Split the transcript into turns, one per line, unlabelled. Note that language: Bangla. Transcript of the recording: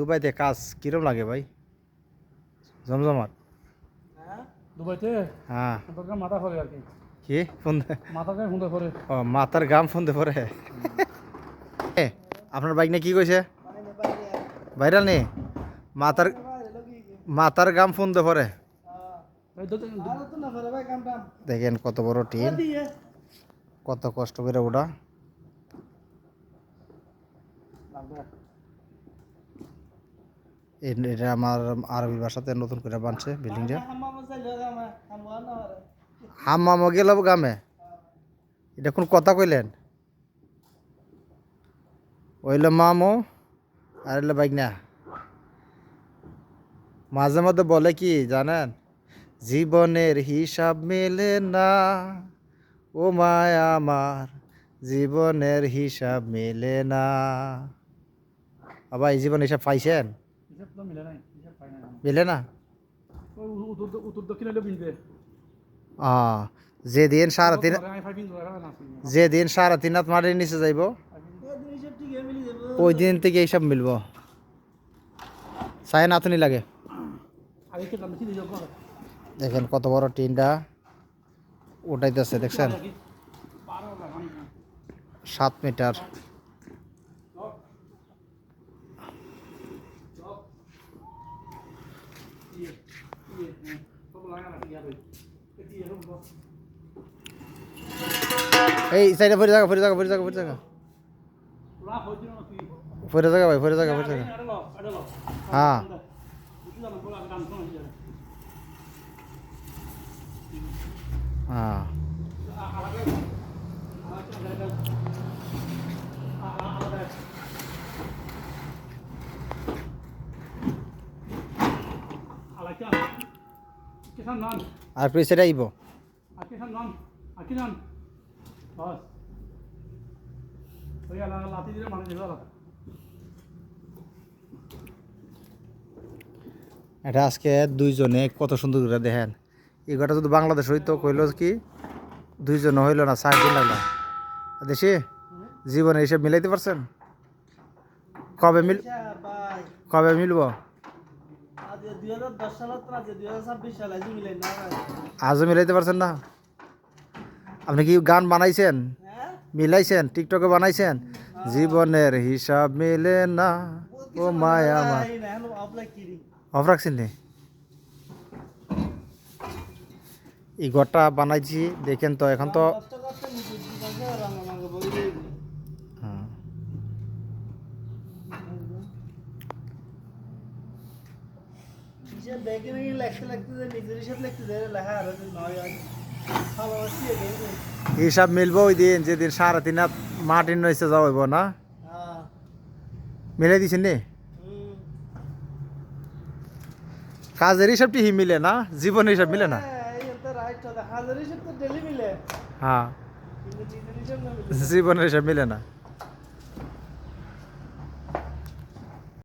দুবাইতে কাজ কিরম লাগে ভাই? জমজমাট?
দুবাইতে
হ্যাঁ।
মাথা ফরে আর কি।
কি ফোন?
মাথাকে ফুঁদে ফরে।
ও মাথার গাম ফোনতে পরে। আপনার বাইক নিয়ে কি কইছে? ভাইরাল নেই? মাথার মাথার গাম ফোনতে পরে। দেখেন কত বড় টিন, কত কষ্ট করে ওটা। এটা আমার আরবি ভাষাতে নতুন করে বানছে বিল্ডিংটা। হাম্মামও গেল গামে। এটা কোন কথা কইলেন? ওইল মামো আর এলো বাইক না। মাঝে মধ্যে বলে কি জানেন, জীবনের হিসাব মেলে না ও মায়া আমার, জীবনের হিসাব মেলে না। বাবা এই জীবন হিসাব পাইছেন? মিলে না। যেদিন সারা তিন হাত মাটির নিচে যাইব ওই দিন থেকে এইসব মিলবো। চায় নাতনি লাগে। দেখেন কত বড় টিনটা উঠাইতেছে, দেখছেন 7 মিটার। এই সাইডে ফিরে জায়গা ফিরে জায়গা ফিরে জায়গা ফিরে জায়গা ফিরে জায়গা ভাই, ফিরে জায়গা ফিরে জায়গা। হ্যাঁ হ্যাঁ। আর প্লিজ সেটা আইব। এটা আজকে দুইজনে কত সুন্দর করে দেখেন। এই ঘরটা যদি বাংলাদেশ হইতো কইল কি দুইজনে হইল না, 4 দিন লাগলো। দেশে জীবনে হিসেব মিলাইতে পারছেন? কবে মিলবো? আজও মিলাইতে পারছেন না? আপনি কি গান বানাইছেন, মিলাইছেন, টিকটকে বানাইছেন? জীবনের হিসাব মিলে না ও মায়া আমার। অফ রাখছেন নি? এই ঘরটা বানাইছি দেখেন তো। এখন তো হিসাব মিলবো ওই দিন যেদিন 3.5 হাত মাটির নিচে যাওয়াইব না। মিলাই দিছেন নি? কাজের হিসাবটি মিলে না, জীবনের হিসাব মিলে না। হ্যাঁ জীবনের হিসাব মিলে না।